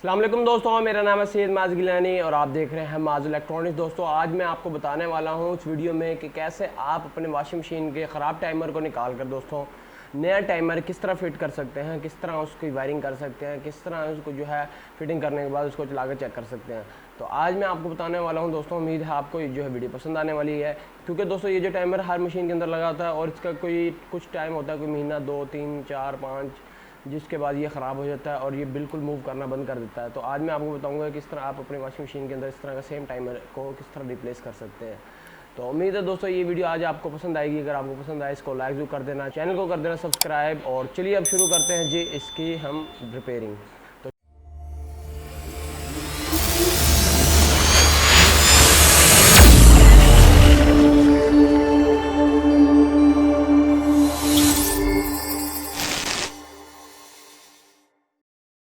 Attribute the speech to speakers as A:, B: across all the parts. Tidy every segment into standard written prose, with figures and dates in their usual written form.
A: अस्सलाम वालेकुम दोस्तों, मेरा नाम है सैयद माज़ गिलानी और आप देख रहे हैं माज़ इलेक्ट्रॉनिक्स। दोस्तों आज मैं आपको बताने वाला हूँ इस वीडियो में कि कैसे आप अपने वॉशिंग मशीन के ख़राब टाइमर को निकाल कर दोस्तों नया टाइमर किस तरह फिट कर सकते हैं, किस तरह उसकी वायरिंग कर सकते हैं, किस तरह उसको जो है फिटिंग करने के बाद उसको चला कर चेक कर सकते हैं। तो आज मैं आपको बताने वाला हूँ दोस्तों। उम्मीद है आपको ये जो है वीडियो पसंद आने वाली है, क्योंकि दोस्तों ये जो टाइमर हर मशीन के अंदर लगा होता है और इसका कोई कुछ टाइम होता है, कोई महीना, 2, 3, 4, 5, जिसके बाद ये ख़राब हो जाता है और ये बिल्कुल मूव करना बंद कर देता है। तो आज मैं आपको बताऊंगा किस तरह आप अपने वॉशिंग मशीन के अंदर इस तरह का सेम टाइमर को किस तरह रिप्लेस कर सकते हैं। तो उम्मीद है दोस्तों ये वीडियो आज आपको पसंद आएगी। अगर आपको पसंद आए इसको लाइक जरूर कर देना, चैनल को कर देना सब्सक्राइब। और चलिए अब शुरू करते हैं जी इसकी हम रिपेयरिंग।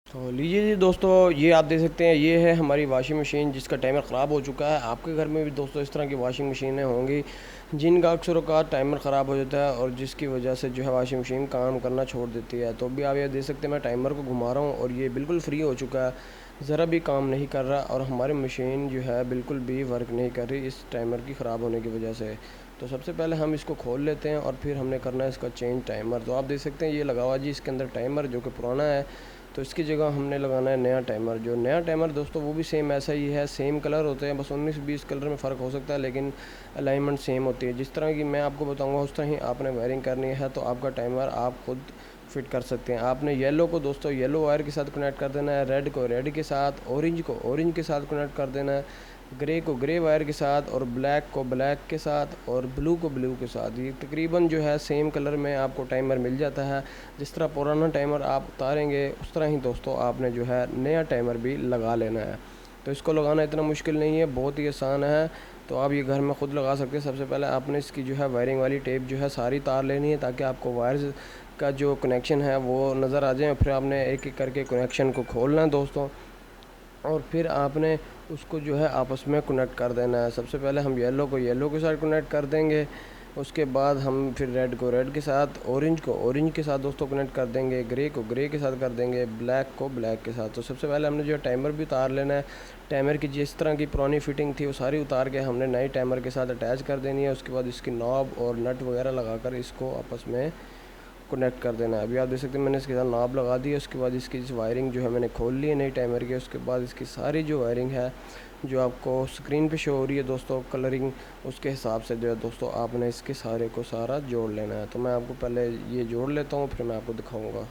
A: तो लीजिए जी दोस्तों, ये आप देख सकते हैं, ये है हमारी वॉशिंग मशीन जिसका टाइमर ख़राब हो चुका है। आपके घर में भी दोस्तों इस तरह की वॉशिंग मशीनें होंगी जिनका अक्सर औक़ात टाइमर ख़राब हो जाता है और जिसकी वजह से जो है वॉशिंग मशीन काम करना छोड़ देती है। तो भी आप ये देख सकते हैं, मैं टाइमर को घुमा रहा हूँ और ये बिल्कुल फ्री हो चुका है, ज़रा भी काम नहीं कर रहा और हमारी मशीन जो है बिल्कुल भी वर्क नहीं कर रही इस टाइमर की ख़राब होने की वजह से। तो सबसे पहले हम इसको खोल लेते हैं और फिर हमने करना है इसका चेंज टाइमर। तो आप देख सकते हैं ये लगा हुआ जी इसके अंदर टाइमर जो कि पुराना है, तो इसकी जगह हमने लगाना है नया टाइमर। जो नया टाइमर दोस्तों वो भी सेम ऐसा ही है, सेम कलर होते हैं, बस 19-20 कलर में फ़र्क हो सकता है, लेकिन अलाइनमेंट सेम होती है। जिस तरह की मैं आपको बताऊंगा उस तरह ही आपने वायरिंग करनी है। तो आपका टाइमर आप खुद फिट कर सकते हैं। आपने येलो को दोस्तों येलो वायर के साथ कनेक्ट कर देना है, रेड को रेड के साथ, ऑरेंज को ऑरेंज के साथ कनेक्ट कर देना है, ग्रे को ग्रे वायर के साथ और ब्लैक को ब्लैक के साथ और ब्लू को ब्लू के साथ। ये तकरीबन जो है सेम कलर में आपको टाइमर मिल जाता है। जिस तरह पुराना टाइमर आप उतारेंगे उस तरह ही दोस्तों आपने जो है नया टाइमर भी लगा लेना है। तो इसको लगाना इतना मुश्किल नहीं है, बहुत ही आसान है। तो आप ये घर में ख़ुद लगा सकते हैं। सबसे पहले आपने इसकी जो है वायरिंग वाली टेप जो है सारी तार लेनी है, ताकि आपको वायर्स का जो कनेक्शन है वो नज़र आ जाए। फिर आपने एक एक करके कनेक्शन को खोलना है दोस्तों, और फिर आपने उसको जो है आपस में कनेक्ट कर देना है। सबसे पहले हम येलो को येलो के साथ कनेक्ट कर देंगे, उसके बाद हम फिर रेड को रेड के साथ, ऑरेंज को ऑरेंज के साथ दोस्तों कनेक्ट कर देंगे, ग्रे को ग्रे के साथ कर देंगे, ब्लैक को ब्लैक के साथ। तो सबसे पहले हमने जो टाइमर भी उतार लेना है। टाइमर की जिस तरह की पुरानी फिटिंग थी वो सारी उतार के हमने नए टाइमर के साथ अटैच कर देनी है। उसके बाद इसकी नॉब और नट वगैरह लगाकर इसको आपस में कनेक्ट कर देना है। अभी आप देख सकते हैं मैंने इसके साथ नॉब लगा दी है। उसके बाद इसकी वायरिंग जो है मैंने खोल ली है नई टाइमर की। उसके बाद इसकी सारी जो वायरिंग है जो आपको स्क्रीन पे शो हो रही है दोस्तों कलरिंग, उसके हिसाब से जो है दोस्तों आपने इसके सारे को सारा जोड़ लेना है। तो मैं आपको पहले ये जोड़ लेता हूँ, फिर मैं आपको दिखाऊँगा।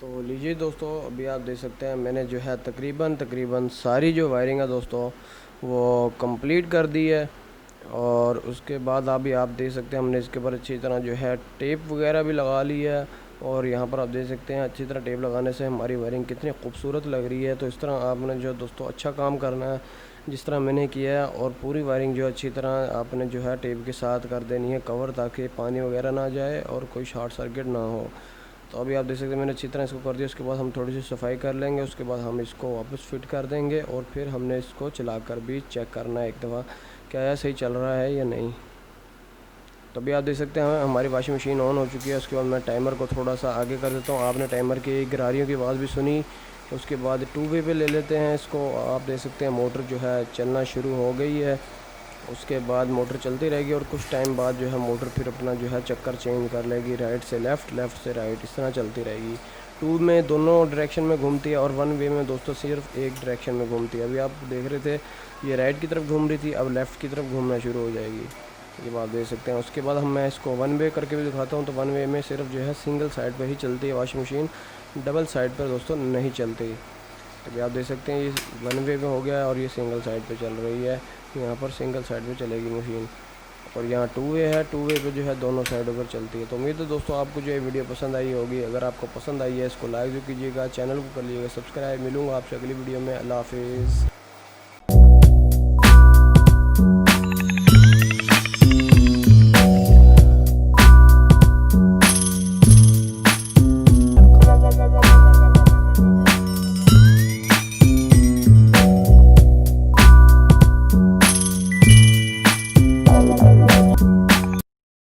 A: तो लीजिए दोस्तों, अभी आप देख सकते हैं मैंने जो है तकरीबन सारी जो वायरिंग है दोस्तों वो कंप्लीट कर दी है। और उसके बाद अभी आप देख सकते हैं हमने इसके ऊपर अच्छी तरह जो है टेप वगैरह भी लगा ली है। और यहाँ पर आप देख सकते हैं अच्छी तरह टेप लगाने से हमारी वायरिंग कितनी खूबसूरत लग रही है। तो इस तरह आपने जो दोस्तों अच्छा काम करना है जिस तरह मैंने किया है, और पूरी वायरिंग जो अच्छी तरह आपने जो है टेप के साथ कर देनी है कवर, ताकि पानी वगैरह ना जाए और कोई शॉर्ट सर्किट ना हो। तो अभी आप देख सकते हैं मैंने अच्छी तरह इसको कर दिया। उसके बाद हम थोड़ी सी सफाई कर लेंगे, उसके बाद हम इसको वापस फिट कर देंगे और फिर हमने इसको चलाकर भी चेक करना है एक दफ़ा क्या यह सही चल रहा है या नहीं। तो अभी आप देख सकते हैं हमारी वॉशिंग मशीन ऑन हो चुकी है। उसके बाद मैं टाइमर को थोड़ा सा आगे कर देता हूँ। आपने टाइमर की गरारियों की आवाज़ भी सुनी उसके बाद 2 वे पे ले लेते हैं इसको। आप देख सकते हैं मोटर जो है चलना शुरू हो गई है। उसके बाद मोटर चलती रहेगी और कुछ टाइम बाद जो है मोटर फिर अपना जो है चक्कर चेंज कर लेगी, राइट से लेफ़्ट, लेफ़्ट से राइट, इस तरह चलती रहेगी। 2 में दोनों डायरेक्शन में घूमती है और 1 वे में दोस्तों सिर्फ एक डायरेक्शन में घूमती है। अभी आप देख रहे थे ये राइट की तरफ घूम रही थी, अब लेफ़्ट की तरफ घूमना शुरू हो जाएगी, ये बात देख सकते हैं। उसके बाद मैं इसको 1 वे करके भी दिखाता हूँ। तो 1 वे में सिर्फ जो है सिंगल साइड पर ही चलती है वॉशिंग मशीन, डबल साइड पर दोस्तों नहीं चलती। अभी आप देख सकते हैं ये 1 वे में हो गया है और ये सिंगल साइड पे चल रही है। यहाँ पर सिंगल साइड पे चलेगी मशीन और यहाँ 2 वे है, 2 वे पे जो है दोनों साइडों पर चलती है। तो उम्मीद है दोस्तों आपको जो ये वीडियो पसंद आई होगी। अगर आपको पसंद आई है इसको लाइक जो कीजिएगा, चैनल को कर लीजिएगा सब्सक्राइब। मिलूँगा आपसे अगली वीडियो में। अल्लाह हाफिज़।